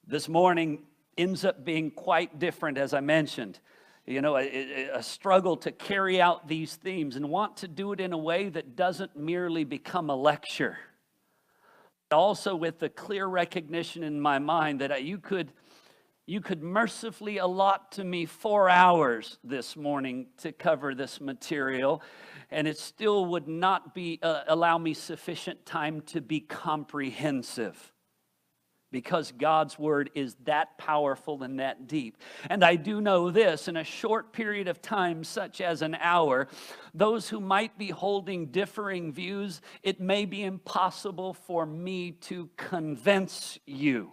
This morning ends up being quite different, as I mentioned. You know, a struggle to carry out these themes and want to do it in a way that doesn't merely become a lecture. But also with the clear recognition in my mind that you could mercifully allot to me 4 hours this morning to cover this material, and it still would not allow me sufficient time to be comprehensive. Because God's word is that powerful and that deep. And I do know this, in a short period of time, such as an hour, those who might be holding differing views, it may be impossible for me to convince you.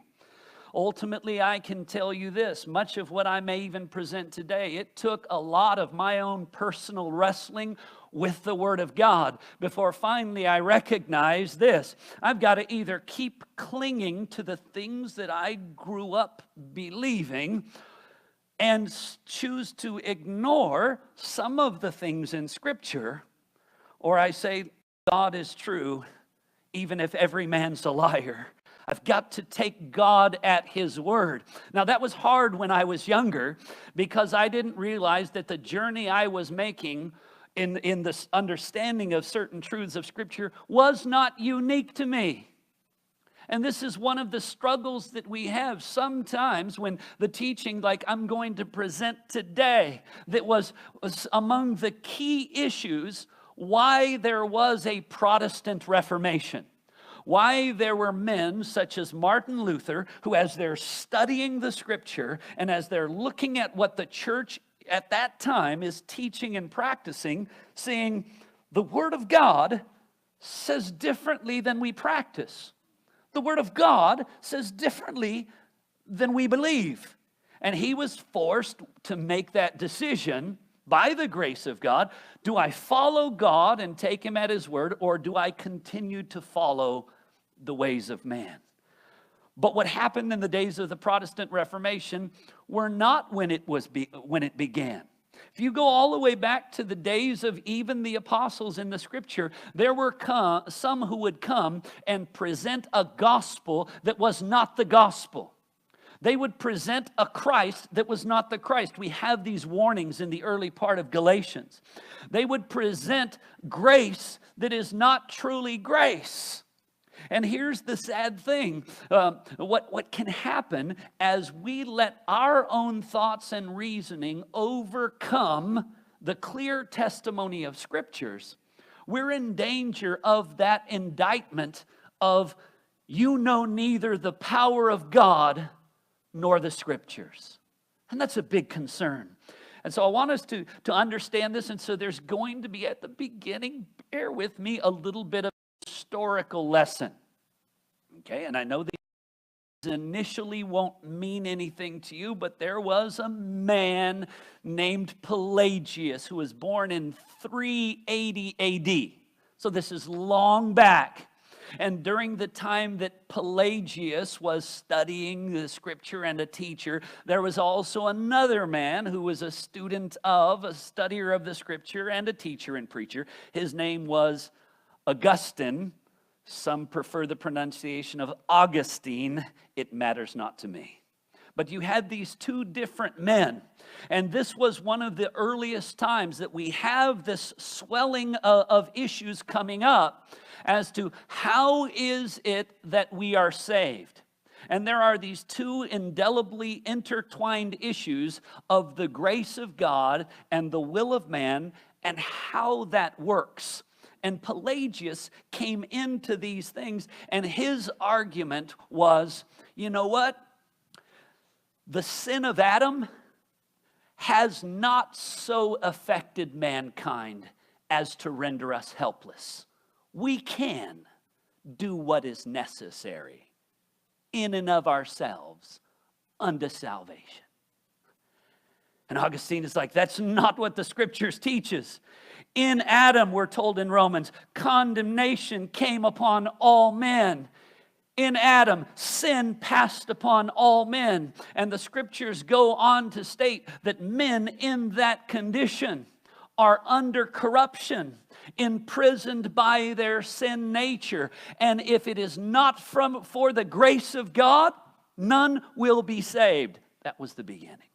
Ultimately, I can tell you this, much of what I may even present today, it took a lot of my own personal wrestling with the Word of God before finally I recognize this. I've got to either keep clinging to the things that I grew up believing and choose to ignore some of the things in Scripture, or I say, God is true, even if every man's a liar. I've got to take God at His word. Now, that was hard when I was younger because I didn't realize that the journey I was making in this understanding of certain truths of Scripture was not unique to me. And this is one of the struggles that we have sometimes when the teaching, like I'm going to present today, that was among the key issues why there was a Protestant Reformation. Why there were men such as Martin Luther who, as they're studying the Scripture and as they're looking at what the church at that time is teaching and practicing, saying the Word of God says differently than we practice. The Word of God says differently than we believe. And he was forced to make that decision by the grace of God. Do I follow God and take Him at His word, or do I continue to follow the ways of man? But what happened in the days of the Protestant Reformation were not when it began. If you go all the way back to the days of even the apostles in the Scripture, there were some who would come and present a gospel that was not the gospel. They would present a Christ that was not the Christ. We have these warnings in the early part of Galatians. They would present grace that is not truly grace. And here's the sad thing. What can happen as we let our own thoughts and reasoning overcome the clear testimony of Scriptures, we're in danger of that indictment of, you know neither the power of God nor the Scriptures. And that's a big concern. And so I want us to understand this. And so there's going to be, at the beginning, bear with me, a little bit of historical lesson. Okay, and I know these initially won't mean anything to you, but there was a man named Pelagius who was born in 380 AD. So this is long back. And during the time that Pelagius was studying the Scripture and a teacher, there was also another man who was a student of, a studier of the Scripture and a teacher and preacher. His name was Augustine. Some prefer the pronunciation of Augustine. It matters not to me. But you had these two different men. And this was one of the earliest times that we have this swelling of issues coming up as to how is it that we are saved. And there are these two indelibly intertwined issues of the grace of God and the will of man and how that works. And Pelagius came into these things, and his argument was, you know what? The sin of Adam has not so affected mankind as to render us helpless. We can do what is necessary in and of ourselves unto salvation. And Augustine is like, that's not what the Scriptures teaches. In Adam, we're told in Romans, condemnation came upon all men. In Adam, sin passed upon all men. And the Scriptures go on to state that men in that condition are under corruption, imprisoned by their sin nature. And if it is not for the grace of God, None will be saved. That was the beginning.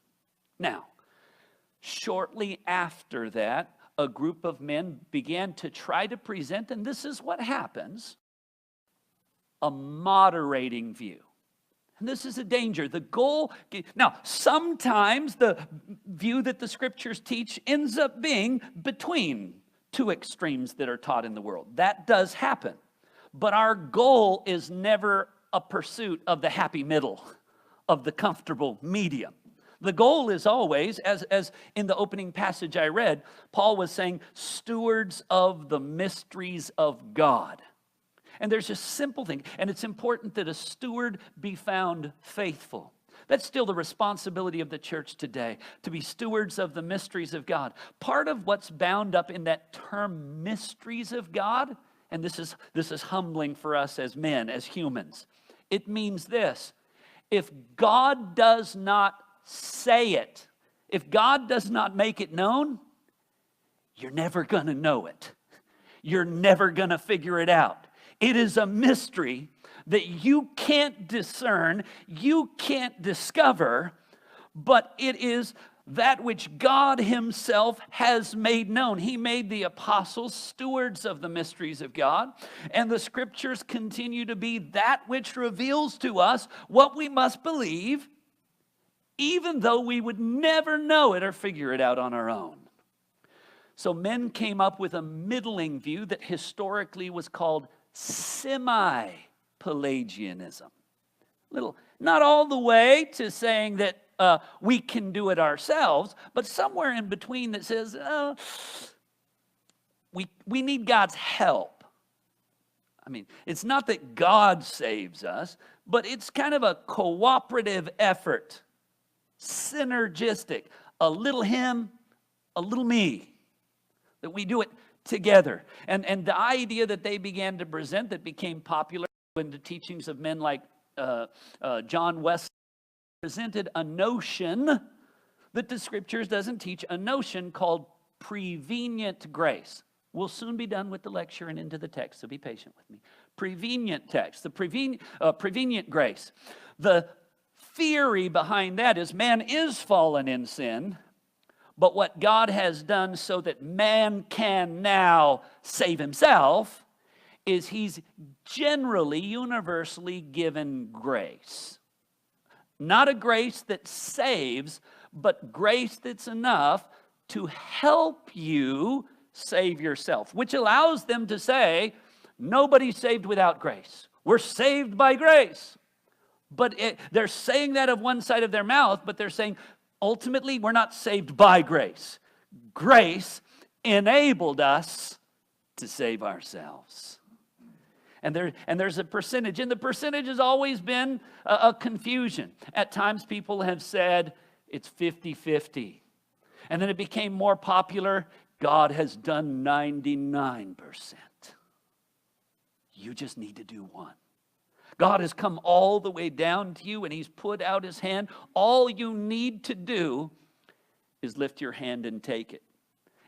Now, shortly after that, a group of men began to try to present, and this is what happens, a moderating view. And this is a danger. The goal, now, sometimes the view that the scriptures teach ends up being between two extremes that are taught in the world. That does happen. But our goal is never a pursuit of the happy middle, of the comfortable medium. The goal is always, as in the opening passage I read, Paul was saying, stewards of the mysteries of God. And there's a simple thing, and it's important that a steward be found faithful. That's still the responsibility of the church today, to be stewards of the mysteries of God. Part of what's bound up in that term, mysteries of God, and this is humbling for us as men, as humans. It means this: if God does not say it, if God does not make it known, you're never going to know it. You're never going to figure it out. It is a mystery that you can't discern, you can't discover, but it is that which God himself has made known. He made the apostles stewards of the mysteries of God, and the scriptures continue to be that which reveals to us what we must believe, even though we would never know it or figure it out on our own. So men came up with a middling view that historically was called semi-Pelagianism. Not all the way to saying that we can do it ourselves, but somewhere in between that says, we need God's help. I mean, it's not that God saves us, but it's kind of a cooperative effort, synergistic, a little him, a little me, that we do it together. And the idea that they began to present that became popular in the teachings of men like John Wesley presented a notion that the scriptures doesn't teach, a notion called prevenient grace. We'll soon be done with the lecture and into the text, so be patient with me. Prevenient text, the prevenient grace. The theory behind that is man is fallen in sin, but what God has done so that man can now save himself is he's generally, universally given grace. Not a grace that saves, but grace that's enough to help you save yourself, which allows them to say, nobody's saved without grace. We're saved by grace. But they're saying that of one side of their mouth, but they're saying, ultimately, we're not saved by grace. Grace enabled us to save ourselves. And there's a percentage, and the percentage has always been a confusion. At times people have said it's 50-50. And then it became more popular, God has done 99%. You just need to do one. God has come all the way down to you and he's put out his hand. All you need to do is lift your hand and take it.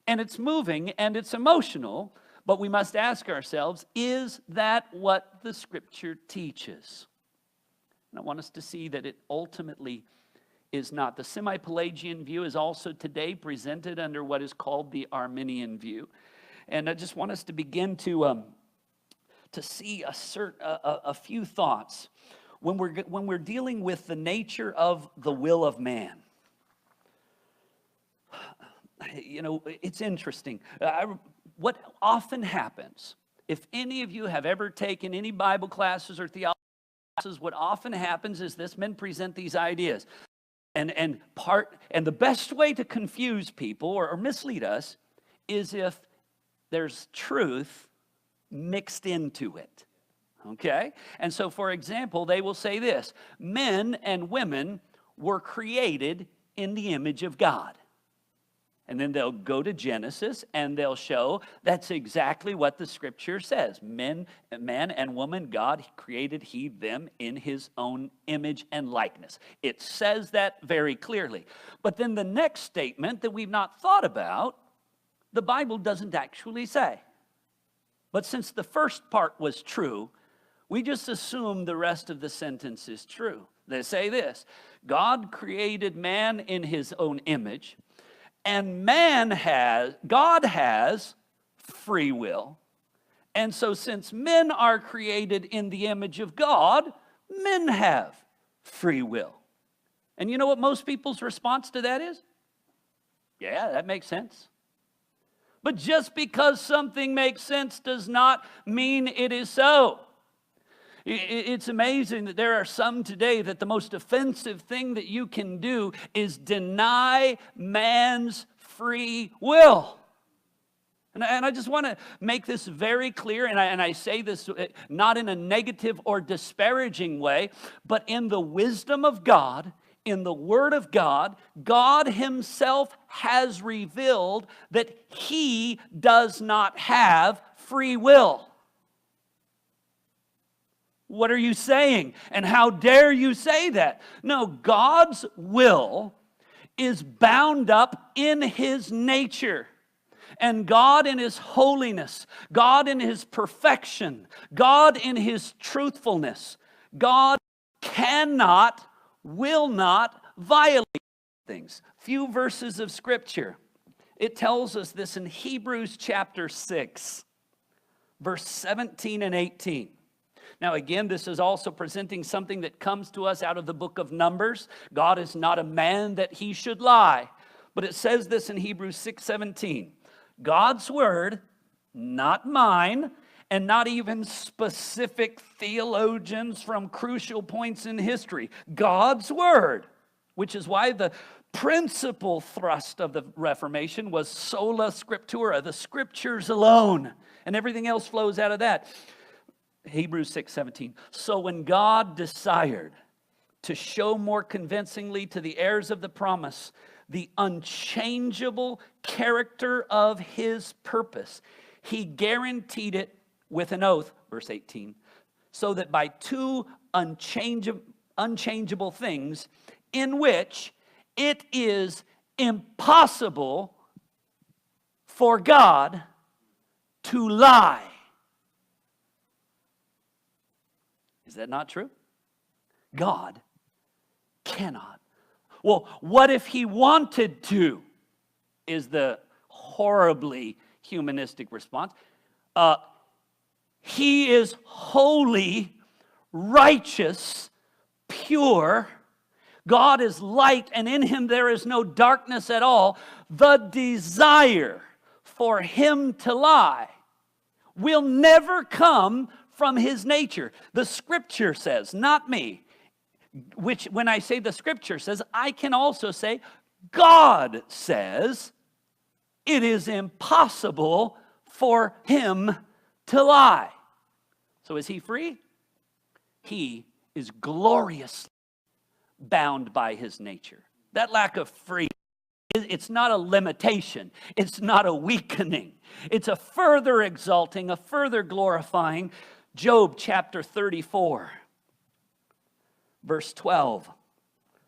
And it's moving and it's emotional, but we must ask ourselves, is that what the scripture teaches? And I want us to see that it ultimately is not. The semi-Pelagian view is also today presented under what is called the Arminian view. And I just want us to begin to see a few thoughts when we're dealing with the nature of the will of man. You know, it's interesting. What often happens, if any of you have ever taken any Bible classes or theology classes, what often happens is this: men present these ideas. And the best way to confuse people or mislead us is if there's truth mixed into it. Okay? And so, for example, they will say this: men and women were created in the image of God. And then they'll go to Genesis and they'll show that's exactly what the scripture says. Man and woman, God created them in his own image and likeness. It says that very clearly. But then the next statement that we've not thought about, the Bible doesn't actually say. But since the first part was true, we just assume the rest of the sentence is true. They say this: God created man in his own image, and God has free will. And so since men are created in the image of God, men have free will. And you know what most people's response to that is? Yeah, that makes sense. But just because something makes sense does not mean it is so. It's amazing that there are some today that the most offensive thing that you can do is deny man's free will. And I just want to make this very clear, and I say this not in a negative or disparaging way, but in the wisdom of God, in the Word of God, God Himself has revealed that He does not have free will. What are you saying? And how dare you say that? No, God's will is bound up in His nature. And God in His holiness, God in His perfection, God in His truthfulness, God cannot, will not violate things. Few verses of Scripture. It tells us this in Hebrews chapter 6, verse 17 and 18. Now again, this is also presenting something that comes to us out of the book of Numbers. God is not a man that He should lie. But it says this in Hebrews 6:17. God's word, not mine, and not even specific theologians from crucial points in history. God's word, which is why the principal thrust of the Reformation was sola scriptura, the scriptures alone, and everything else flows out of that. Hebrews 6:17. So when God desired to show more convincingly to the heirs of the promise the unchangeable character of His purpose, He guaranteed it with an oath, verse 18, so that by two unchangeable things in which it is impossible for God to lie. Is that not true? God cannot. Well, what if He wanted to? Is the horribly humanistic response. He is holy, righteous, pure. God is light, and in Him there is no darkness at all. The desire for Him to lie will never come from His nature. The Scripture says, not me, which when I say the Scripture says, I can also say God says it is impossible for Him to lie. So is He free? He is gloriously bound by His nature. That lack of freedom, it's not a limitation. It's not a weakening. It's a further exalting, a further glorifying. Job chapter 34. Verse 12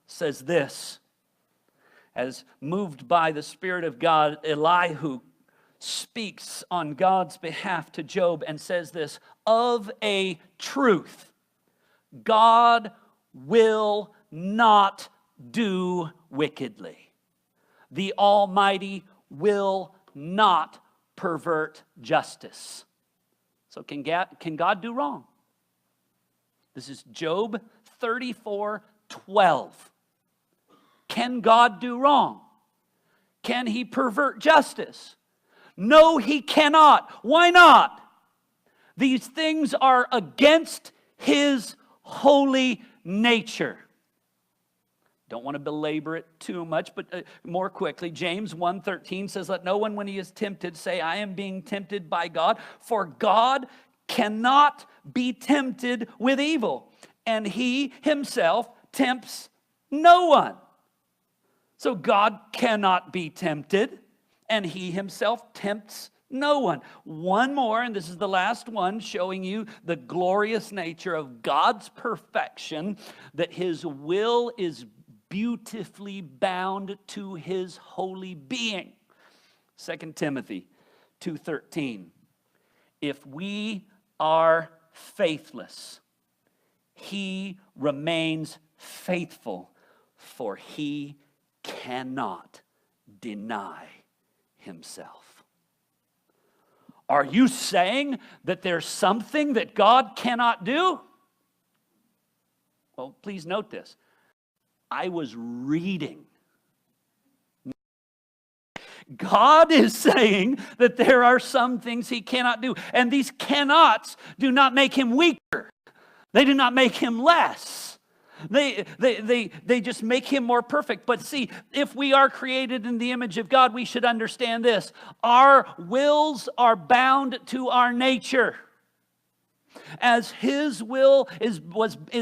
says this: as moved by the Spirit of God, Elihu speaks on God's behalf to Job and says this: of a truth, God will not do wickedly. The Almighty will not pervert justice. So can God do wrong? This is Job 34:12. Can God do wrong? Can He pervert justice? No, He cannot. Why not? These things are against His holy nature. Don't want to belabor it too much, but more quickly, James 1:13 says, let no one when he is tempted say, I am being tempted by God, for God cannot be tempted with evil, and He Himself tempts no one. So God cannot be tempted, and He Himself tempts no one. One more, and this is the last one, showing you the glorious nature of God's perfection, that His will is beautifully bound to His holy being. 2 Timothy 2:13. If we are faithless. He remains faithful, for he cannot deny himself. Are you saying that there's something that God cannot do? Well, please note this. I was reading. God is saying that there are some things he cannot do. And these cannots do not make him weaker. They do not make him less. They just make him more perfect. But see, if we are created in the image of God, we should understand this. Our wills are bound to our nature. As his will is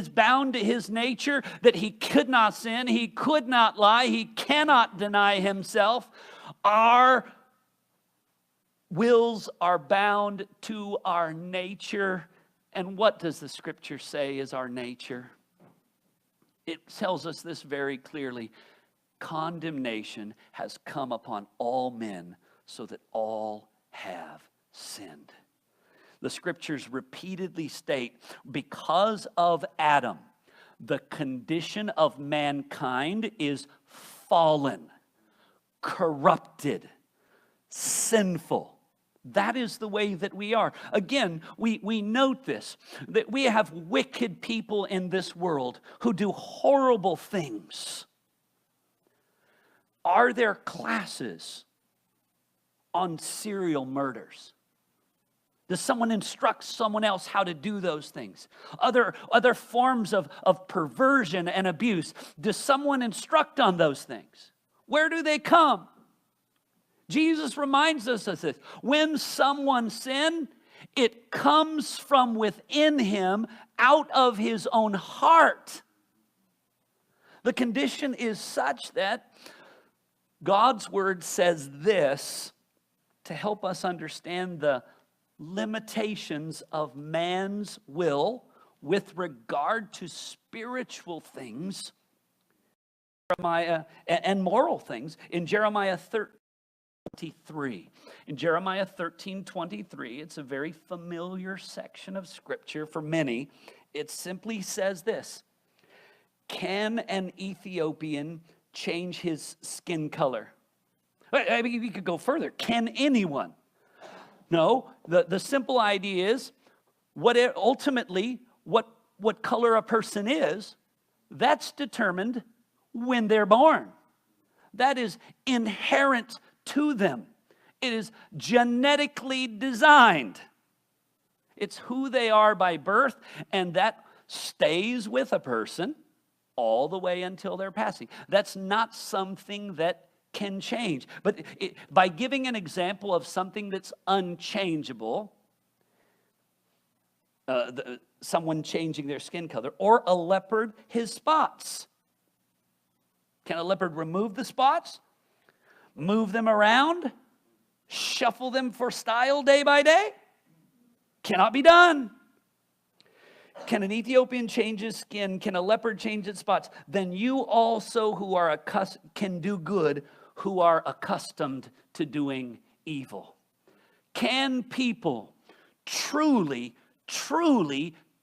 bound to his nature, that he could not sin, he could not lie, he cannot deny himself. Our wills are bound to our nature. And what does the scripture say is our nature? It tells us this very clearly. Condemnation has come upon all men so that all have sinned. The scriptures repeatedly state, because of Adam, the condition of mankind is fallen, corrupted, sinful. That is the way that we are. Again, we note this, that we have wicked people in this world who do horrible things. Are there classes on serial murders? Does someone instruct someone else how to do those things? Other forms of perversion and abuse. Does someone instruct on those things? Where do they come? Jesus reminds us of this. When someone sins, it comes from within him, out of his own heart. The condition is such that God's word says this to help us understand the limitations of man's will with regard to spiritual things, Jeremiah, and moral things. In Jeremiah 13:23, in Jeremiah 13:23, it's a very familiar section of scripture for many. It simply says this: can an Ethiopian change his skin color? I mean, you could go further. Can anyone? No, the simple idea is, what color a person is, that's determined when they're born. That is inherent to them. It is genetically designed. It's who they are by birth, and that stays with a person all the way until they're passing. That's not something that can change. But by giving an example of something that's unchangeable, someone changing their skin color, or a leopard his spots. Can a leopard remove the spots? Move them around? Shuffle them for style day by day? Cannot be done. Can an Ethiopian change his skin? Can a leopard change its spots? Then you also who are can do good, who are accustomed to doing evil. Can people truly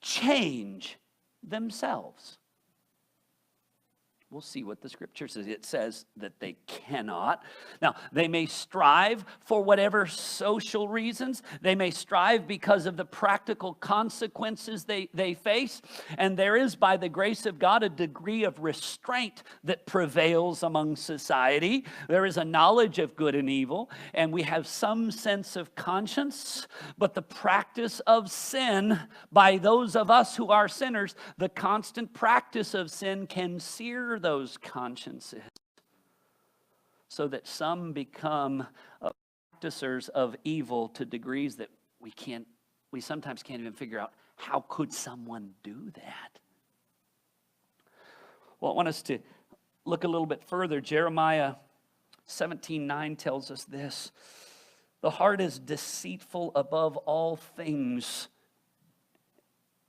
change themselves? We'll see what the scripture says. It says that they cannot. Now, they may strive for whatever social reasons. They may strive because of the practical consequences they face. And there is, by the grace of God, a degree of restraint that prevails among society. There is a knowledge of good and evil, and we have some sense of conscience. But the practice of sin, by those of us who are sinners, the constant practice of sin can sear those consciences, so that some become practicers of evil to degrees that we sometimes can't even figure out, how could someone do that? Well, I want us to look a little bit further. Jeremiah 17:9 tells us this: the heart is deceitful above all things,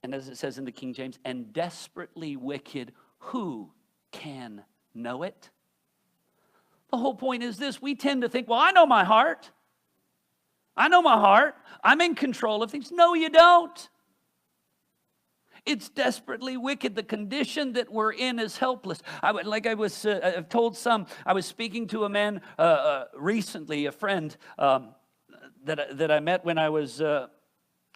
and as it says in the King James, and desperately wicked. Who can know it? The whole point is this: we tend to think, well, I know my heart. I know my heart. I'm in control of things. No, you don't. It's desperately wicked. The condition that we're in is helpless. I've told some, I was speaking to a man recently, a friend that I met when I was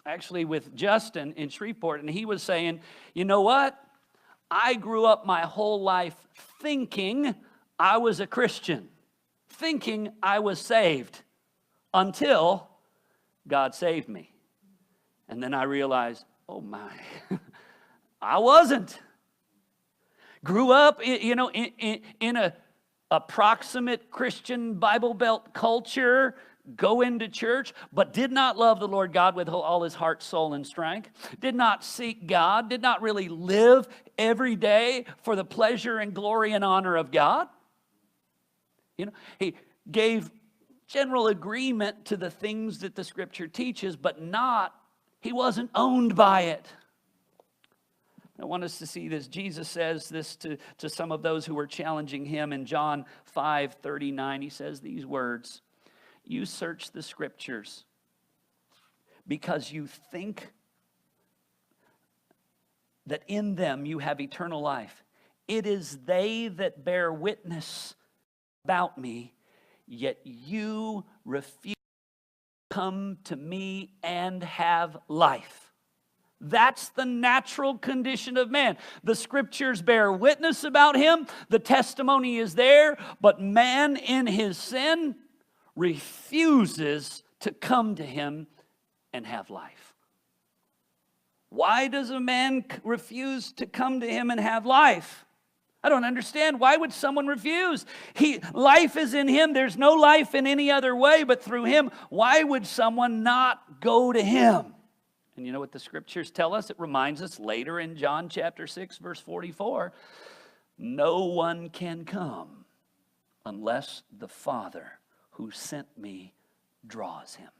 actually with Justin in Shreveport, and he was saying, you know what? I grew up my whole life thinking I was a Christian, thinking I was saved, until God saved me. And then I realized, oh my, I wasn't. Grew up, in a approximate Christian Bible Belt culture, go into church, but did not love the Lord God with all his heart, soul, and strength. Did not seek God. Did not really live every day for the pleasure and glory and honor of God. He gave general agreement to the things that the Scripture teaches, but he wasn't owned by it. I want us to see this. Jesus says this to some of those who were challenging him in John 5:39. He says these words, "You search the Scriptures because you think that in them you have eternal life. It is they that bear witness about me, yet you refuse to come to me and have life." That's the natural condition of man. The Scriptures bear witness about him. The testimony is there, but man in his sin refuses to come to him and have life. Why does a man refuse to come to him and have life? I don't understand. Why would someone refuse? Life is in him. There's no life in any other way but through him. Why would someone not go to him? And you know what the Scriptures tell us? It reminds us later in John chapter 6, verse 44. No one can come unless the Father who sent me draws him.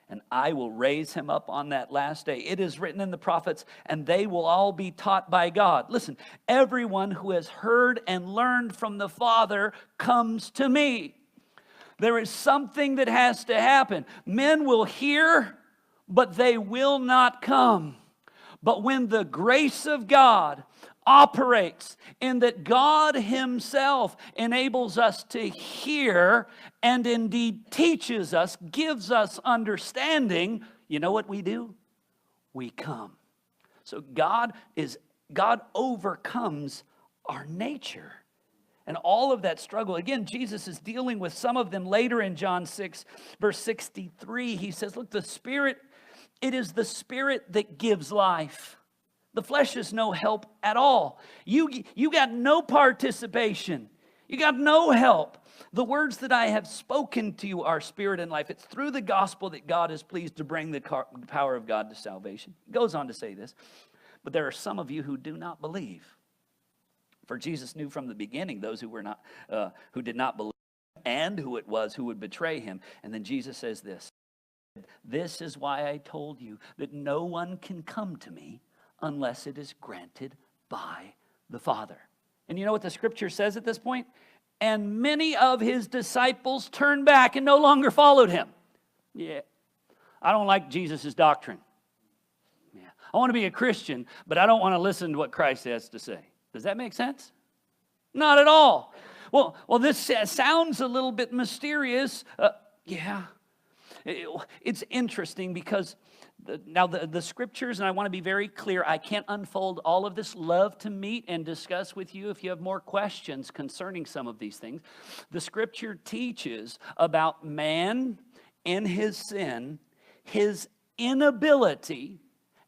And I will raise him up on that last day. It is written in the prophets, and they will all be taught by God. Listen, everyone who has heard and learned from the Father comes to me. There is something that has to happen. Men will hear, but they will not come. But when the grace of God operates in that God himself enables us to hear and indeed teaches us, gives us understanding, you know what we do? We come. So God overcomes our nature. And all of that struggle, again, Jesus is dealing with some of them later in John 6, verse 63. He says, look, it is the Spirit that gives life. The flesh is no help at all. You got no participation. You got no help. The words that I have spoken to you are spirit and life. It's through the gospel that God is pleased to bring the power of God to salvation. He goes on to say this, but there are some of you who do not believe. For Jesus knew from the beginning those who did not believe, and who it was who would betray him. And then Jesus says this, "This is why I told you that no one can come to me unless it is granted by the Father." And you know what the Scripture says at this point? And many of his disciples turned back and no longer followed him. Yeah, I don't like Jesus' doctrine. Yeah, I want to be a Christian, but I don't want to listen to what Christ has to say. Does that make sense? Not at all. Well, this sounds a little bit mysterious. Yeah. It's interesting because now the Scriptures, and I want to be very clear, I can't unfold all of this. Love to meet and discuss with you if you have more questions concerning some of these things. The Scripture teaches about man in his sin, his inability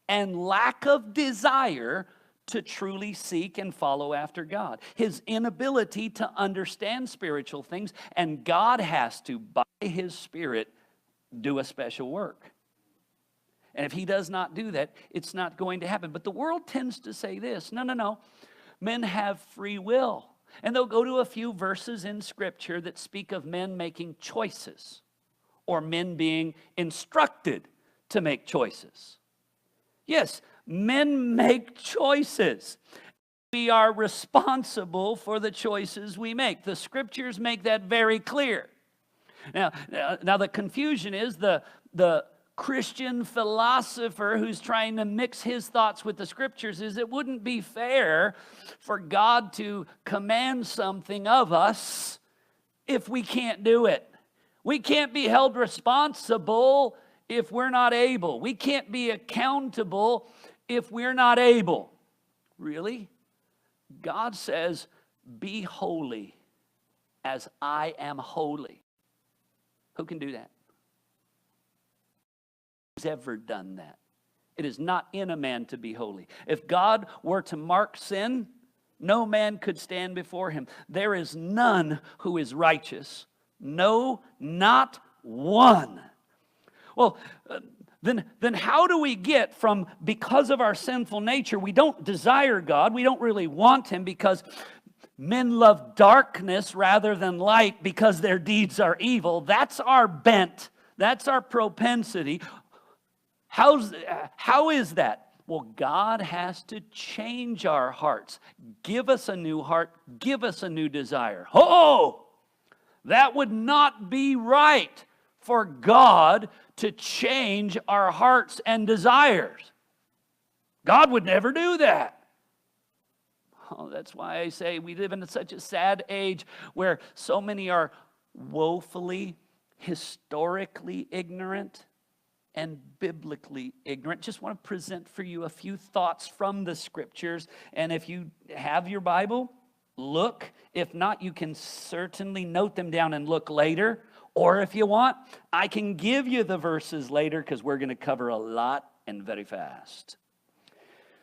and lack of desire to truly seek and follow after God. His inability to understand spiritual things, and God has to, by his Spirit, do a special work. And if he does not do that, it's not going to happen. But the world tends to say this, no. Men have free will. And they'll go to a few verses in Scripture that speak of men making choices, or men being instructed to make choices. Yes, men make choices. We are responsible for the choices we make. The Scriptures make that very clear. Now the confusion is the Christian philosopher who's trying to mix his thoughts with the scriptures is it wouldn't be fair for God to command something of us if we can't do it. We can't be held responsible if we're not able. We can't be accountable if we're not able. Really? God says, be holy as I am holy. Who can do that? Who's ever done that? It is not in a man to be holy. If God were to mark sin, no man could stand before him. There is none who is righteous. No, not one. Well, then how do we get from, because of our sinful nature, we don't desire God, we don't really want him because men love darkness rather than light because their deeds are evil. That's our bent. That's our propensity. How is that? Well, God has to change our hearts. Give us a new heart. Give us a new desire. Oh, that would not be right for God to change our hearts and desires. God would never do that. Oh, that's why I say we live in such a sad age where so many are woefully, historically ignorant and biblically ignorant. Just want to present for you a few thoughts from the scriptures. And if you have your Bible, look. If not, you can certainly note them down and look later. Or if you want, I can give you the verses later because we're going to cover a lot and very fast.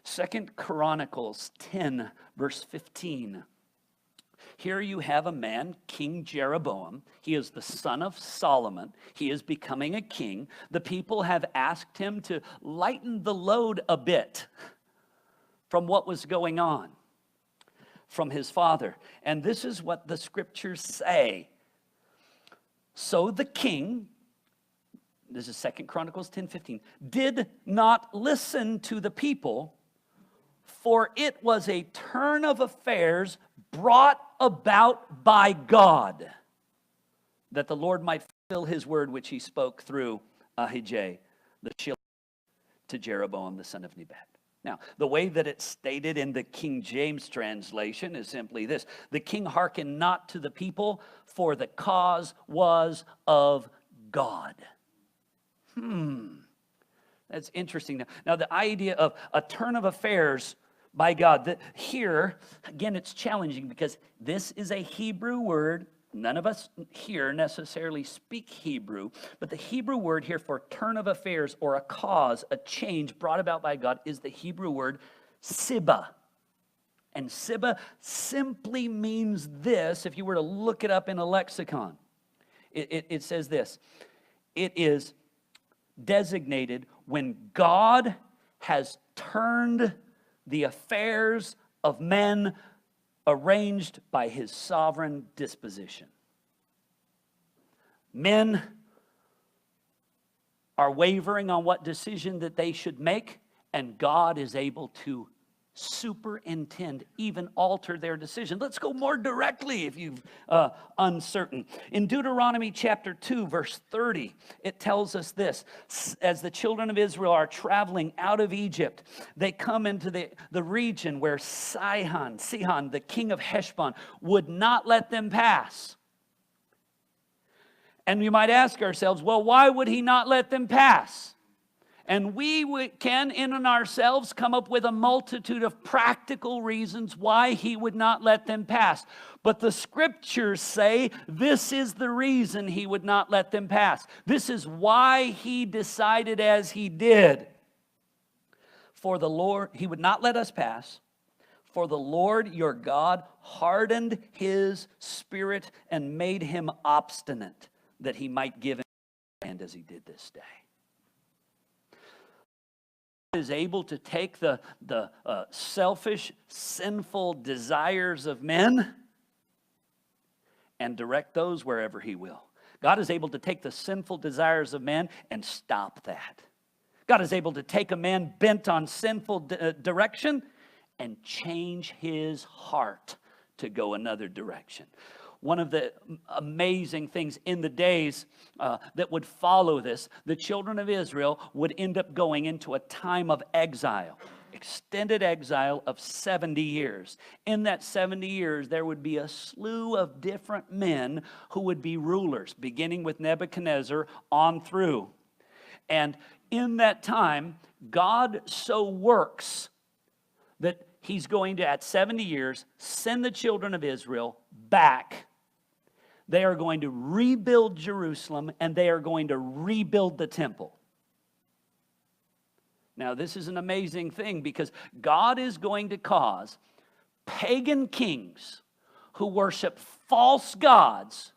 2 Chronicles 10, verse 15. Here you have a man, King Jeroboam. He is the son of Solomon. He is becoming a king. The people have asked him to lighten the load a bit from what was going on from his father. And this is what the scriptures say. So the king, this is 2 Chronicles 10:15, did not listen to the people, for it was a turn of affairs brought about by God, that the Lord might fulfill his word which he spoke through Ahijah the Shilonite to Jeroboam the son of Nebat. Now, the way that it's stated in the King James translation is simply this: the king hearkened not to the people, for the cause was of God. That's interesting. Now, the idea of a turn of affairs by God. Here, again, it's challenging because this is a Hebrew word. None of us here necessarily speak Hebrew, but the Hebrew word here for turn of affairs or a cause, a change brought about by God is the Hebrew word sibah. And sibah simply means this, if you were to look it up in a lexicon. It says this: it is designated when God has turned the affairs of men arranged by his sovereign disposition. Men are wavering on what decision that they should make, and God is able to superintend, even alter their decision. Let's go more directly if you're uncertain. In Deuteronomy chapter 2, verse 30, it tells us this: as the children of Israel are traveling out of Egypt, they come into the region where Sihon, the king of Heshbon, would not let them pass. And we might ask ourselves, well, why would he not let them pass? And we can, in and ourselves, come up with a multitude of practical reasons why he would not let them pass. But the scriptures say this is the reason he would not let them pass. This is why he decided as he did. For the Lord, he would not let us pass. For the Lord your God hardened his spirit and made him obstinate, that he might give him a hand as he did this day. Is able to take the selfish, sinful desires of men and direct those wherever he will. God is able to take the sinful desires of man and stop that. God is able to take a man bent on sinful direction and change his heart to go another direction. One of the amazing things in the days that would follow this, the children of Israel would end up going into a time of exile, extended exile of 70 years. In that 70 years, there would be a slew of different men who would be rulers, beginning with Nebuchadnezzar on through. And in that time, God so works that He's going to, at 70 years, send the children of Israel back. They are going to rebuild Jerusalem, and they are going to rebuild the temple. Now, this is an amazing thing, because God is going to cause pagan kings who worship false gods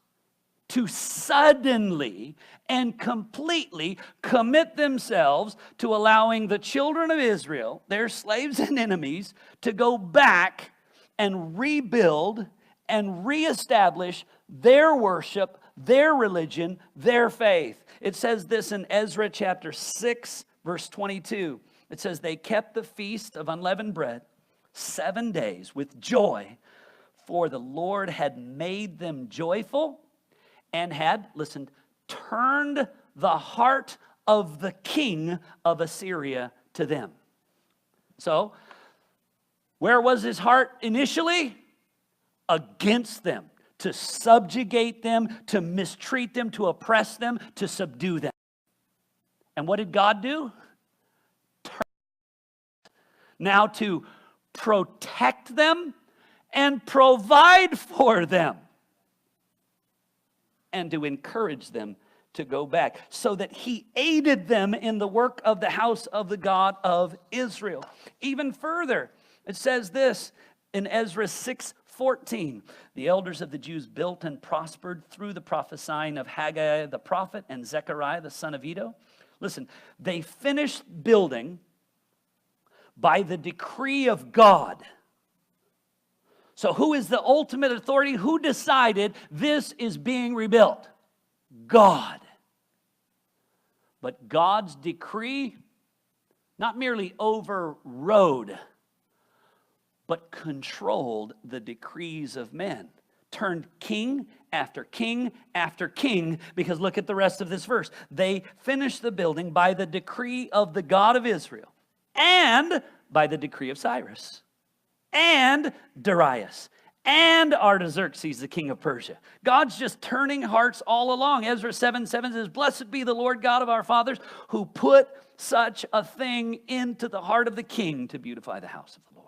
to suddenly and completely commit themselves to allowing the children of Israel, their slaves and enemies, to go back and rebuild and reestablish their worship, their religion, their faith. It says this in Ezra chapter 6, verse 22. It says, they kept the feast of unleavened bread 7 days with joy, for the Lord had made them joyful and had, listen, turned the heart of the king of Assyria to them. So, where was his heart initially? Against them, to subjugate them, to mistreat them, to oppress them, to subdue them. And what did God do? Now to protect them and provide for them, and to encourage them to go back, so that He aided them in the work of the house of the God of Israel. Even further, it says this in Ezra 6:14. The elders of the Jews built and prospered through the prophesying of Haggai the prophet and Zechariah the son of Iddo. Listen, they finished building by the decree of God. So who is the ultimate authority? Who decided this is being rebuilt? God. But God's decree not merely overrode, but controlled the decrees of men. Turned king after king after king, because look at the rest of this verse. They finished the building by the decree of the God of Israel, and by the decree of Cyrus, and Darius, and Artaxerxes, the king of Persia. God's just turning hearts all along. Ezra 7:7 says, blessed be the Lord God of our fathers, who put such a thing into the heart of the king to beautify the house of the Lord.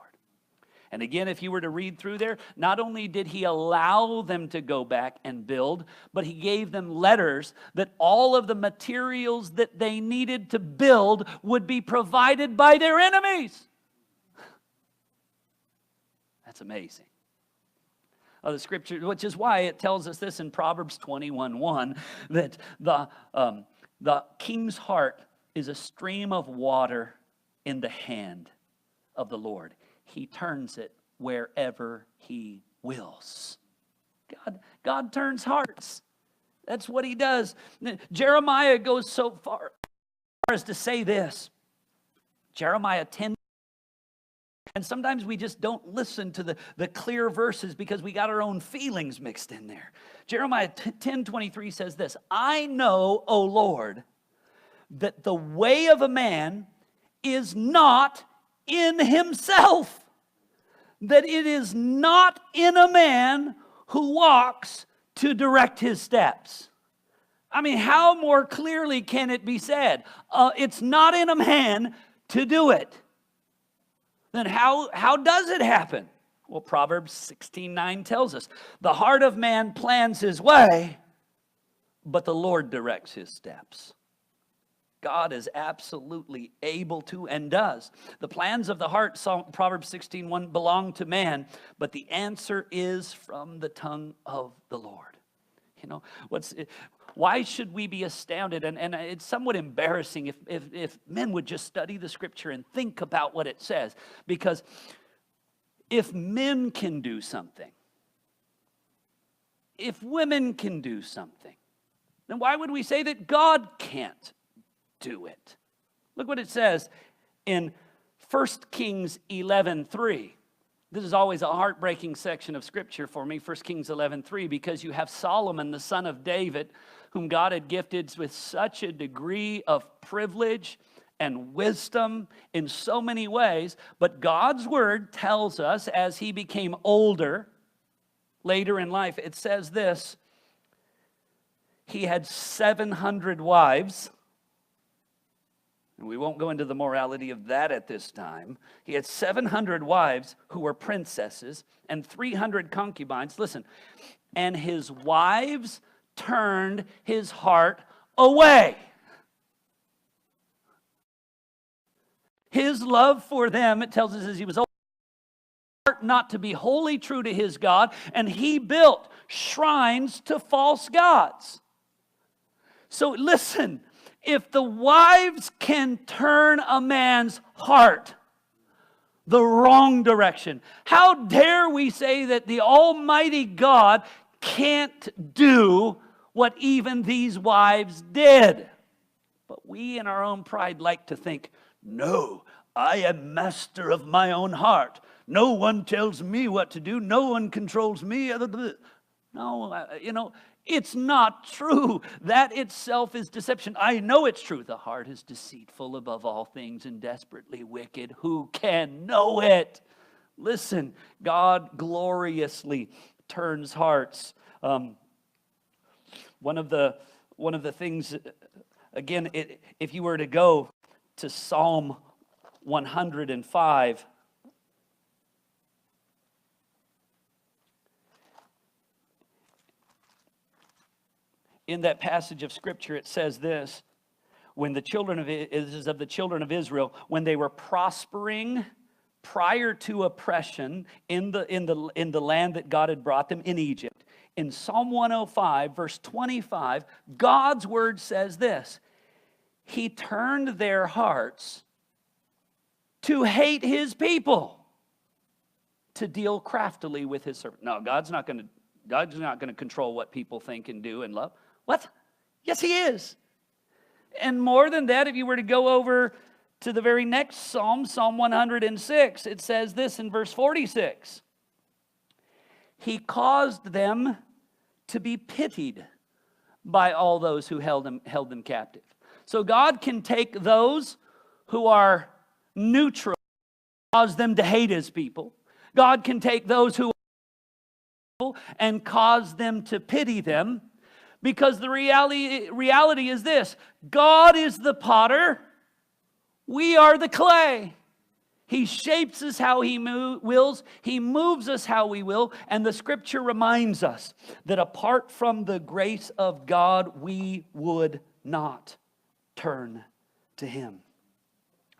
And again, if you were to read through there, not only did He allow them to go back and build, but He gave them letters that all of the materials that they needed to build would be provided by their enemies. That's amazing. The scripture, which is why it tells us this in Proverbs 21:1, that the king's heart is a stream of water in the hand of the Lord. He turns it wherever He wills. God turns hearts. That's what He does. Jeremiah goes so far as to say this. Jeremiah 10. And sometimes we just don't listen to the clear verses because we got our own feelings mixed in there. Jeremiah 10:23 says this, I know, O Lord, that the way of a man is not in himself, that it is not in a man who walks to direct his steps. I mean, how more clearly can it be said? It's not in a man to do it. Then how does it happen? Well, Proverbs 16:9 tells us, the heart of man plans his way, but the Lord directs his steps. God is absolutely able to and does. The plans of the heart, Proverbs 16:1, belong to man, but the answer is from the tongue of the Lord. You know, why should we be astounded? And it's somewhat embarrassing if men would just study the scripture and think about what it says. Because if men can do something, if women can do something, then why would we say that God can't do it? Look what it says in 1 Kings 11:3. This is always a heartbreaking section of Scripture for me, 1 Kings 11:3, because you have Solomon, the son of David, whom God had gifted with such a degree of privilege and wisdom in so many ways. But God's word tells us as he became older, later in life, it says this: he had 700 wives. And we won't go into the morality of that at this time. He had 700 wives who were princesses and 300 concubines. Listen, and his wives turned his heart away. His love for them, it tells us, as he was old, not to be wholly true to his God, and he built shrines to false gods. So listen, if the wives can turn a man's heart the wrong direction, how dare we say that the Almighty God can't do what even these wives did? But we in our own pride like to think, no, I am master of my own heart. No one tells me what to do. No one controls me. No, it's not true. That itself is deception. I know it's true. The heart is deceitful above all things and desperately wicked. Who can know it? Listen, God gloriously turns hearts. One of the things, again, if you were to go to Psalm 105, in that passage of Scripture, it says this: when the children of Israel, when they were prospering prior to oppression in the land that God had brought them in Egypt, in Psalm 105, verse 25, God's word says this: he turned their hearts to hate his people, to deal craftily with his servant. No, God's not going to control what people think and do and love. What? Yes, he is. And more than that, if you were to go over to the very next Psalm, Psalm 106, it says this in verse 46. He caused them to be pitied by all those who held them captive. So God can take those who are neutral, cause them to hate his people. God can take those who are and cause them to pity them. Because the reality is this: God is the potter, we are the clay. He shapes us how he wills, he moves us how we will, and the Scripture reminds us that apart from the grace of God, we would not turn to him.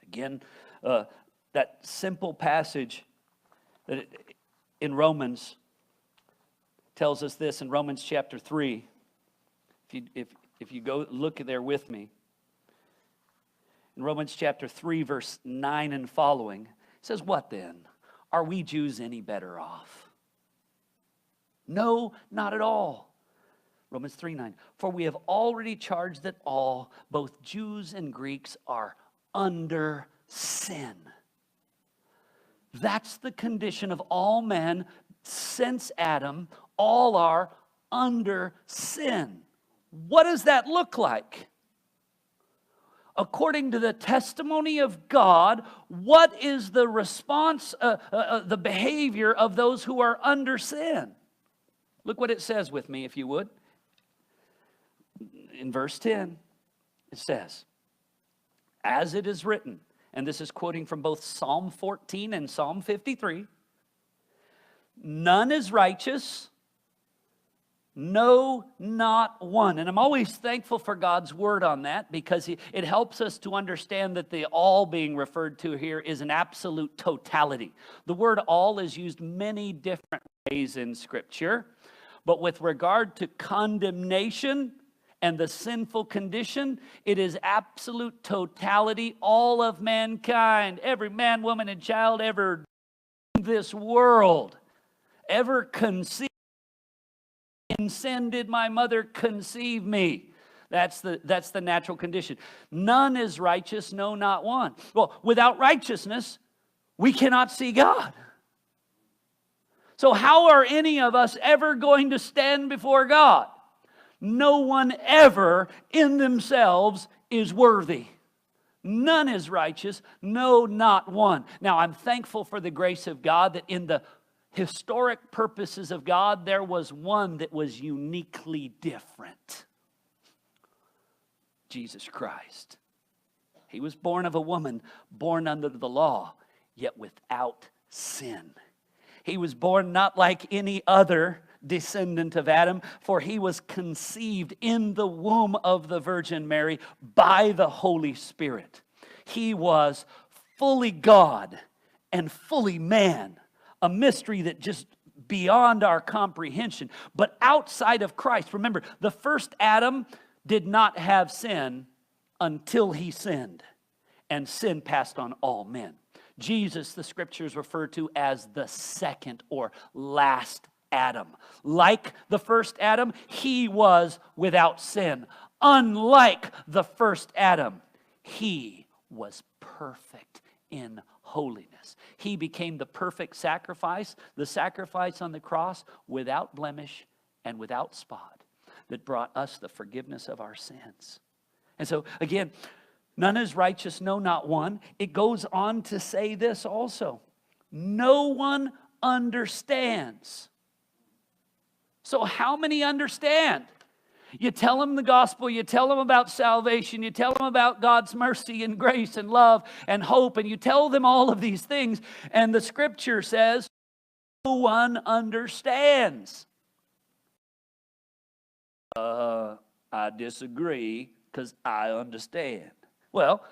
Again, that simple passage that in Romans tells us this in Romans chapter 3. If you go look there with me, in Romans chapter 3, verse 9 and following, it says, what then? Are we Jews any better off? No, not at all. Romans 3:9. For we have already charged that all, both Jews and Greeks, are under sin. That's the condition of all men since Adam. All are under sin. What does that look like? According to the testimony of God, what is the response, the behavior of those who are under sin? Look what it says with me, if you would. In verse 10, it says, as it is written, and this is quoting from both Psalm 14 and Psalm 53, none is righteous, no, not one. And I'm always thankful for God's word on that, because it helps us to understand that the all being referred to here is an absolute totality. The word all is used many different ways in Scripture, but with regard to condemnation and the sinful condition, it is absolute totality, all of mankind, every man, woman, and child ever in this world, ever conceived. In sin did my mother conceive me. That's the natural condition. None is righteous, no, not one. Well, without righteousness, we cannot see God. So how are any of us ever going to stand before God? No one ever in themselves is worthy. None is righteous, no, not one. Now, I'm thankful for the grace of God that in the historic purposes of God, there was one that was uniquely different. Jesus Christ. He was born of a woman, born under the law, yet without sin. He was born not like any other descendant of Adam, for he was conceived in the womb of the Virgin Mary by the Holy Spirit. He was fully God and fully man, a mystery that just beyond our comprehension. But outside of Christ, remember, the first Adam did not have sin until he sinned, and sin passed on all men. Jesus, the scriptures refer to as the second or last Adam. Like the first Adam, he was without sin. Unlike the first Adam, he was perfect in holiness. He became the perfect sacrifice, the sacrifice on the cross without blemish and without spot that brought us the forgiveness of our sins. And so, again, none is righteous, no, not one. It goes on to say this also. No one understands. So how many understand? You tell them the gospel, you tell them about salvation, you tell them about God's mercy and grace and love and hope, and you tell them all of these things, and the scripture says, no one understands. I disagree, because I understand. Well,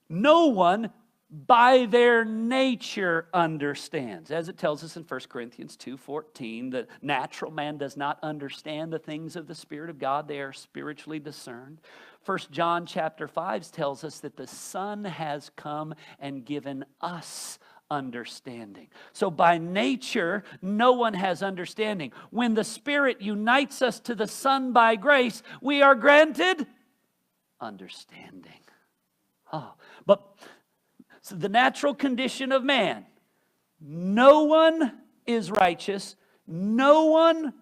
no one by their nature understands. As it tells us in 1 Corinthians 2:14, the natural man does not understand the things of the Spirit of God. They are spiritually discerned. 1 John chapter 5 tells us that the Son has come and given us understanding. So by nature, no one has understanding. When the Spirit unites us to the Son by grace, we are granted understanding. But so the natural condition of man, no one is righteous, no one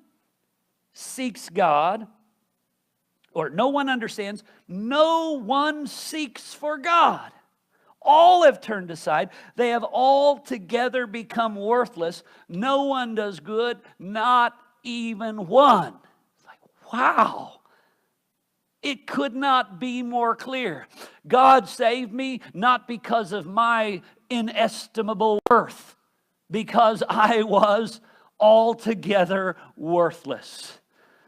seeks God, or no one understands, no one seeks for God. All have turned aside. They have altogether become worthless. No one does good, not even one. It's like, wow. It could not be more clear. God saved me not because of my inestimable worth, because I was altogether worthless.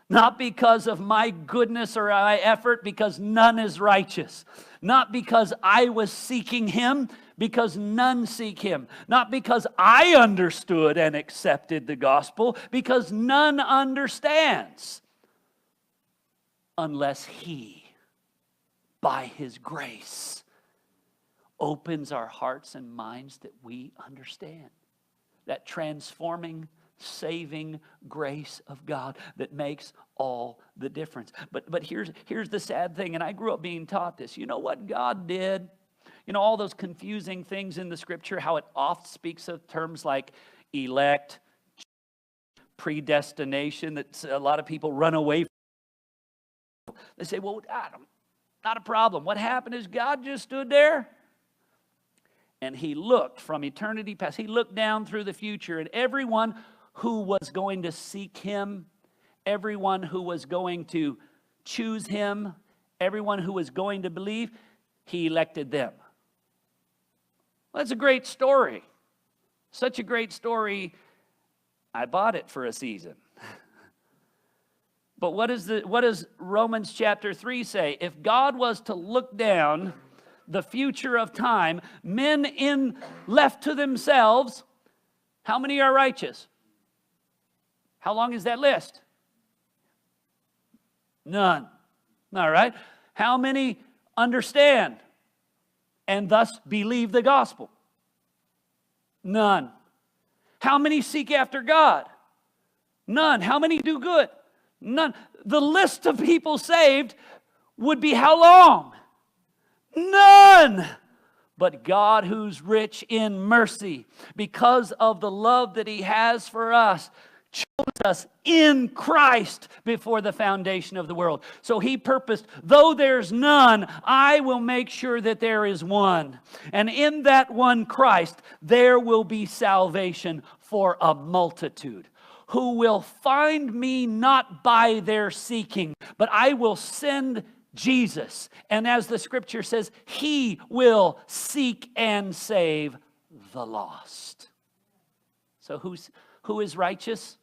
Not because of my goodness or my effort, because none is righteous. Not because I was seeking Him, because none seek Him. Not because I understood and accepted the gospel, because none understands. Unless He, by His grace, opens our hearts and minds that we understand. That transforming, saving grace of God that makes all the difference. But here's the sad thing, and I grew up being taught this. You know what God did? You know, all those confusing things in the Scripture, how it oft speaks of terms like elect, predestination, that a lot of people run away from. They say, well, not a problem. What happened is God just stood there and He looked from eternity past. He looked down through the future, and everyone who was going to seek Him, everyone who was going to choose Him, everyone who was going to believe, He elected them. Well, that's a great story. Such a great story, I bought it for a season. But what does Romans chapter 3 say? If God was to look down the future of time, men left to themselves, how many are righteous? How long is that list? None. All right. How many understand and thus believe the gospel? None. How many seek after God? None. How many do good? None. The list of people saved would be how long? None. But God, who's rich in mercy, because of the love that He has for us, chose us in Christ before the foundation of the world. So He purposed, though there's none, I will make sure that there is one. And in that one Christ, there will be salvation for a multitude, who will find me not by their seeking, but I will send Jesus. And as the scripture says, He will seek and save the lost. So who is righteous?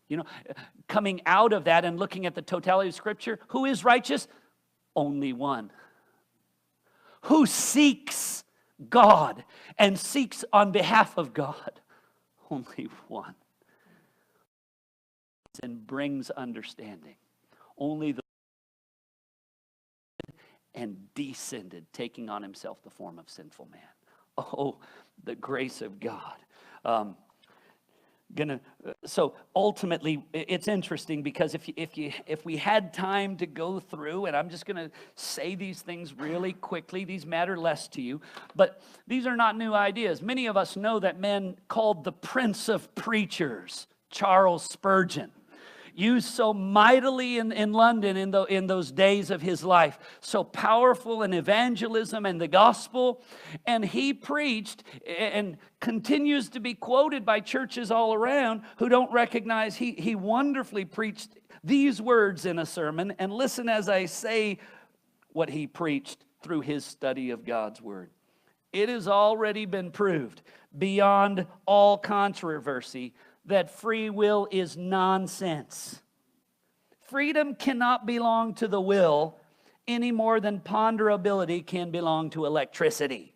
You know, coming out of that and looking at the totality of Scripture, who is righteous? Only one. Who seeks God and seeks on behalf of God? Only one. And brings understanding. Only the and descended, taking on Himself the form of sinful man. Oh, the grace of God. So ultimately, it's interesting because if we had time to go through, and I'm just going to say these things really quickly, these matter less to you, but these are not new ideas. Many of us know that man called the Prince of Preachers, Charles Spurgeon, used so mightily in London in those days of his life, so powerful in evangelism and the gospel. And he preached and continues to be quoted by churches all around who don't recognize he wonderfully preached these words in a sermon. And listen as I say what he preached through his study of God's Word. It has already been proved beyond all controversy that free will is nonsense. Freedom cannot belong to the will any more than ponderability can belong to electricity.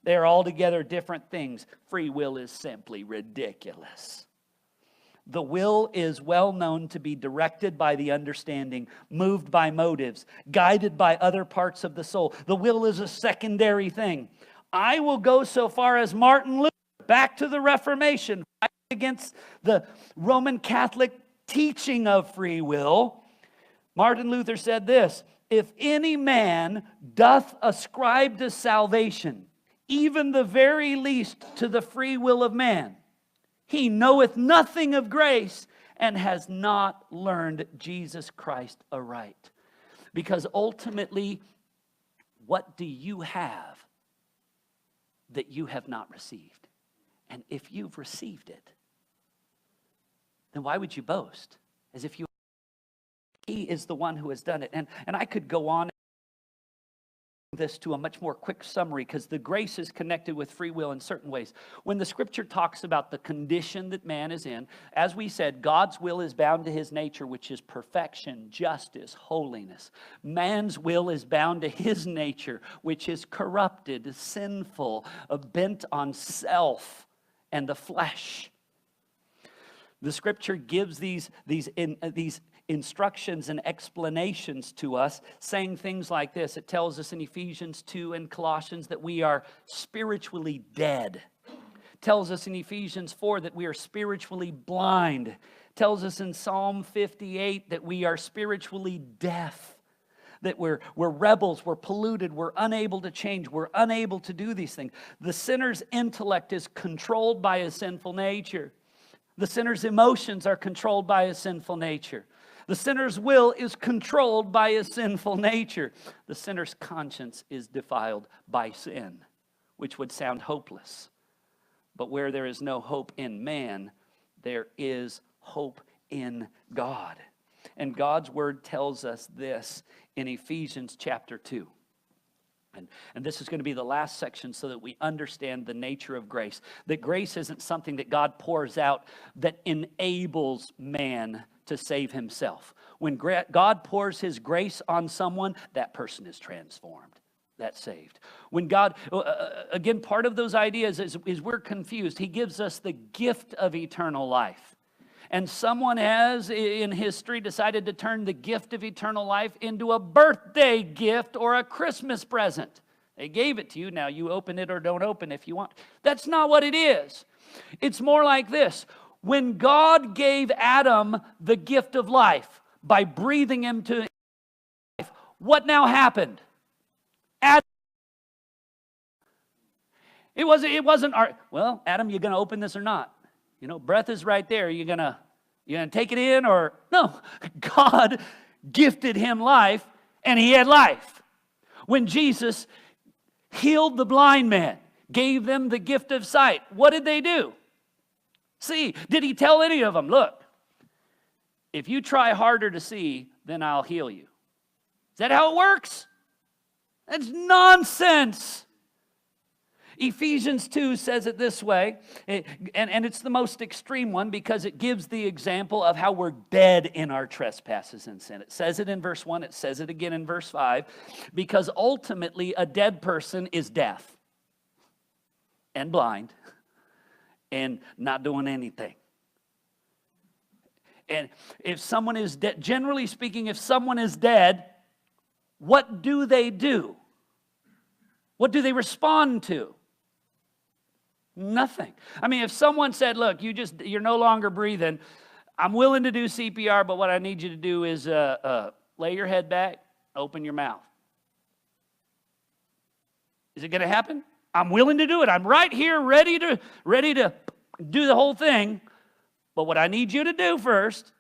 They are altogether different things. Free will is simply ridiculous. The will is well known to be directed by the understanding, moved by motives, guided by other parts of the soul. The will is a secondary thing. I will go so far as Martin Luther, back to the Reformation, against the Roman Catholic teaching of free will. Martin Luther said this: if any man doth ascribe to salvation, even the very least to the free will of man, he knoweth nothing of grace and has not learned Jesus Christ aright. Because ultimately, what do you have that you have not received? And if you've received it, then why would you boast? As if He is the one who has done it. And I could go on this to a much more quick summary, because the grace is connected with free will in certain ways. When the scripture talks about the condition that man is in, as we said, God's will is bound to His nature, which is perfection, justice, holiness. Man's will is bound to his nature, which is corrupted, sinful, bent on self and the flesh. The scripture gives these instructions and explanations to us, saying things like this. It tells us in Ephesians 2 and Colossians that we are spiritually dead. It tells us in Ephesians 4 that we are spiritually blind. It tells us in Psalm 58 that we are spiritually deaf. That we're rebels, we're polluted, we're unable to change, we're unable to do these things. The sinner's intellect is controlled by his sinful nature. The sinner's emotions are controlled by his sinful nature. The sinner's will is controlled by his sinful nature. The sinner's conscience is defiled by sin, which would sound hopeless. But where there is no hope in man, there is hope in God. And God's word tells us this in Ephesians chapter 2. And this is going to be the last section so that we understand the nature of grace. That grace isn't something that God pours out that enables man to save himself. When God pours His grace on someone, that person is transformed. That's saved. When God, again, part of those ideas is we're confused. He gives us the gift of eternal life. And someone has, in history, decided to turn the gift of eternal life into a birthday gift or a Christmas present. They gave it to you. Now you open it or don't open if you want. That's not what it is. It's more like this. When God gave Adam the gift of life by breathing him to life, what now happened? Adam It wasn't our, well, Adam, you going to open this or not? You know, breath is right there. You going to take it in or no? God gifted him life and he had life. When Jesus healed the blind man, gave them the gift of sight, what did they do? See, did he tell any of them, look, if you try harder to see, then I'll heal you? Is that how it works? That's nonsense. Ephesians 2 says it this way, and it's the most extreme one because it gives the example of how we're dead in our trespasses and sin. It says it in verse 1, it says it again in verse 5, because ultimately a dead person is deaf and blind and not doing anything. And if someone is dead, generally speaking, if someone is dead, what do they do? What do they respond to? Nothing. I mean, if someone said, look, you're no longer breathing, I'm willing to do CPR, but what I need you to do is lay your head back, open your mouth. Is it going to happen? I'm willing to do it. I'm right here ready to do the whole thing. But what I need you to do first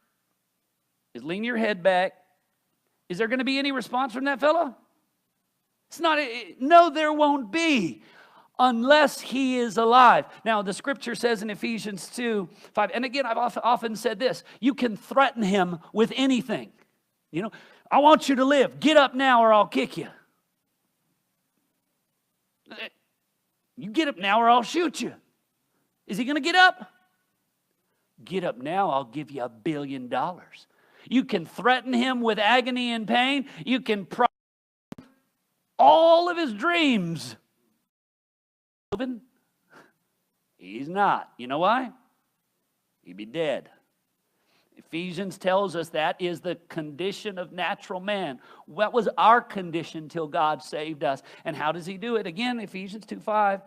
is lean your head back. Is there going to be any response from that fellow? It's not. No, there won't be. Unless he is alive. Now, the scripture says in Ephesians 2:5, and again, I've often said this, you can threaten him with anything. You know, I want you to live. Get up now or I'll kick you. You get up now or I'll shoot you. Is he going to get up? Get up now, I'll give you $1 billion. You can threaten him with agony and pain. You can all of his dreams. He's not. You know why? He'd be dead. Ephesians tells us that is the condition of natural man. What was our condition till God saved us? And how does he do it? Again, Ephesians 2:5.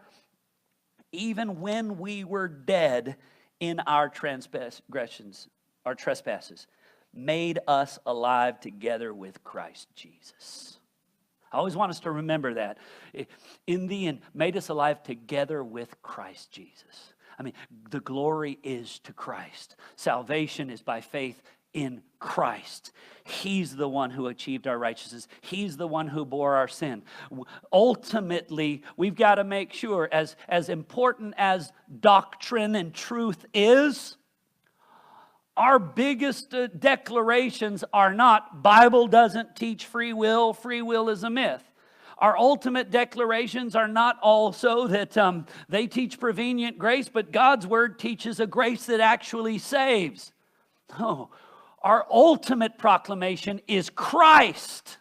Even when we were dead in our transgressions, our trespasses, made us alive together with Christ Jesus. I always want us to remember that. In the end, made us alive together with Christ Jesus. I mean, the glory is to Christ. Salvation is by faith in Christ. He's the one who achieved our righteousness. He's the one who bore our sin. Ultimately, we've got to make sure, as important as doctrine and truth is, our biggest declarations are not, Bible doesn't teach free will is a myth. Our ultimate declarations are not also that they teach prevenient grace, but God's word teaches a grace that actually saves. No, our ultimate proclamation is Christ.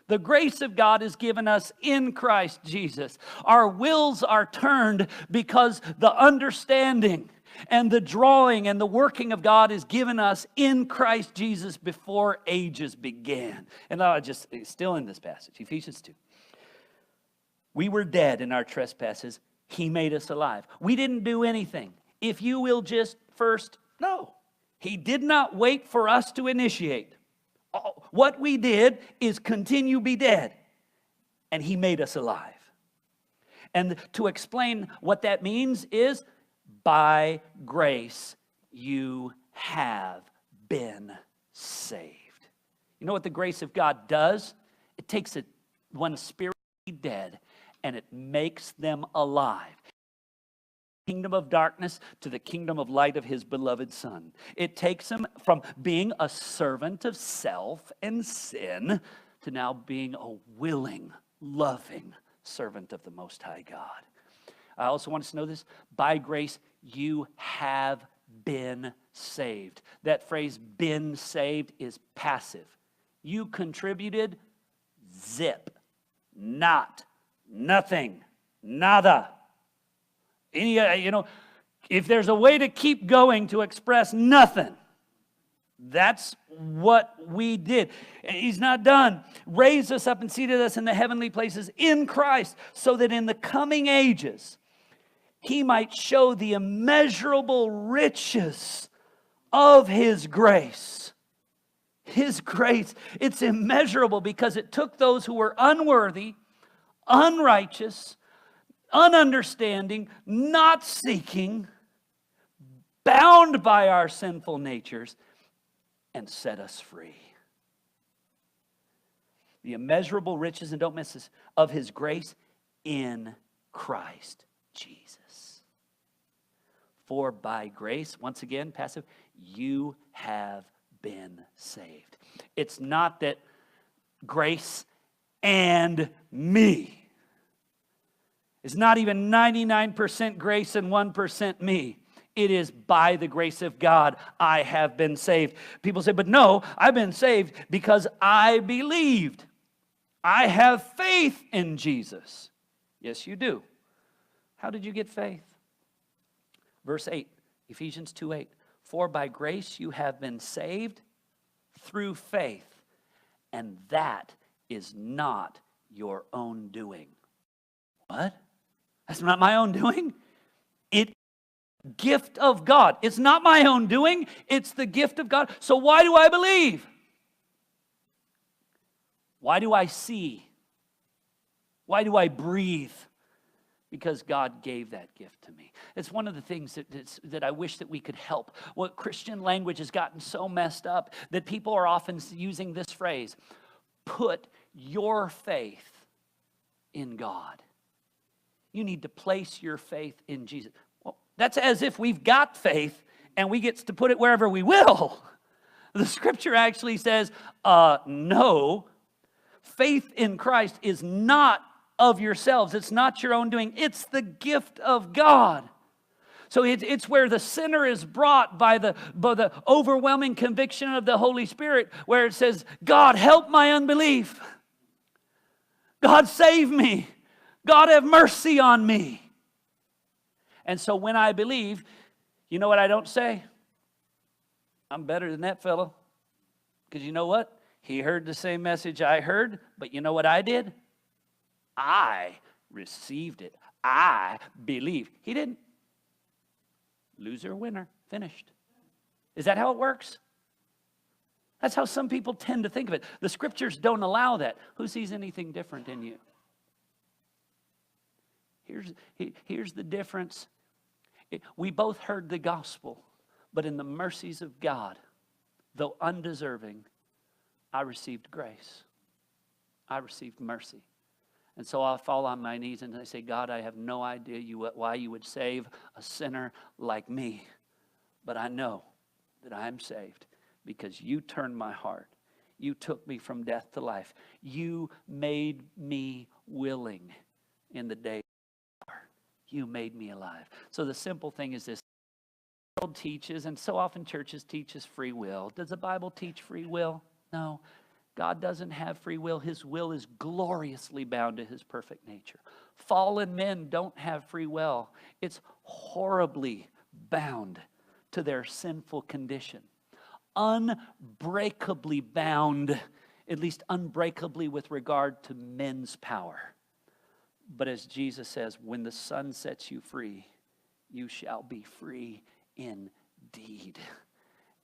The grace of God is given us in Christ Jesus. Our wills are turned because the understanding and the drawing and the working of God is given us in Christ Jesus before ages began. And I just still in this passage, Ephesians 2. We were dead in our trespasses. He made us alive. We didn't do anything. If you will just first, no. He did not wait for us to initiate. What we did is continue be dead. And he made us alive. And to explain what that means is, by grace, you have been saved. You know what the grace of God does? It takes one spiritually dead and it makes them alive. Kingdom of darkness to the kingdom of light of his beloved Son. It takes him from being a servant of self and sin to now being a willing, loving servant of the Most High God. I also want us to know this. By grace, you have been saved. That phrase, been saved, is passive. You contributed, zip. Not, nothing, nada. If there's a way to keep going to express nothing, that's what we did. He's not done. Raised us up and seated us in the heavenly places in Christ, so that in the coming ages, he might show the immeasurable riches of his grace. His grace, it's immeasurable because it took those who were unworthy, unrighteous, ununderstanding, not seeking, bound by our sinful natures, and set us free. The immeasurable riches, and don't miss this, of His grace in Christ Jesus. For by grace, once again, passive, you have been saved. It's not that grace and me. It's not even 99% grace and 1% me. It is by the grace of God I have been saved. People say, but no, I've been saved because I believed. I have faith in Jesus. Yes, you do. How did you get faith? Verse 8, Ephesians 2:8. For by grace you have been saved through faith, and that is not your own doing. What? That's not my own doing? It's the gift of God. It's not my own doing. It's the gift of God. So why do I believe? Why do I see? Why do I breathe? Because God gave that gift to me. It's one of the things that I wish that we could help. What Christian language has gotten so messed up that people are often using this phrase, put your faith in God. You need to place your faith in Jesus. Well, that's as if we've got faith and we get to put it wherever we will. The scripture actually says, no, faith in Christ is not of yourselves. It's not your own doing. It's the gift of God. So it's where the sinner is brought by the overwhelming conviction of the Holy Spirit, where it says, God, help my unbelief. God, save me. God, have mercy on me. And so when I believe, you know what I don't say? I'm better than that fellow. Because you know what? He heard the same message I heard, but you know what I did? I received it. I believe. He didn't. Loser, winner, finished. Is that how it works? That's how some people tend to think of it. The scriptures don't allow that. Who sees anything different in you? Here's the difference. We both heard the gospel, but in the mercies of God, though undeserving, I received grace. I received mercy. And so I fall on my knees and I say, God, I have no idea why you would save a sinner like me. But I know that I am saved because you turned my heart. You took me from death to life. You made me willing in the day. You made me alive. So the simple thing is this. The world teaches, and so often churches teach us free will. Does the Bible teach free will? No. God doesn't have free will. His will is gloriously bound to His perfect nature. Fallen men don't have free will. It's horribly bound to their sinful condition. Unbreakably bound, at least unbreakably with regard to men's power. But as Jesus says, when the Son sets you free, you shall be free indeed.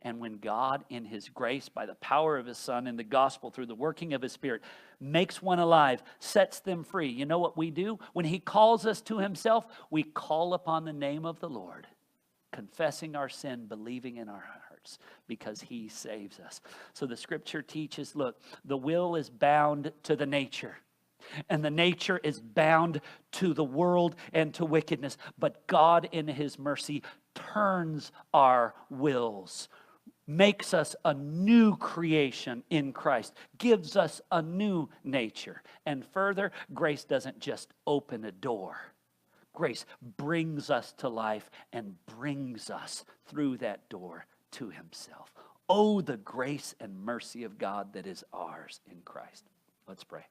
And when God, in His grace, by the power of His Son, in the gospel, through the working of His Spirit, makes one alive, sets them free, you know what we do? When He calls us to Himself, we call upon the name of the Lord, confessing our sin, believing in our hearts, because He saves us. So the scripture teaches, look, the will is bound to the nature. And the nature is bound to the world and to wickedness. But God, in His mercy, turns our wills, makes us a new creation in Christ, gives us a new nature. And further, grace doesn't just open a door. Grace brings us to life and brings us through that door to Himself. Oh, the grace and mercy of God that is ours in Christ. Let's pray.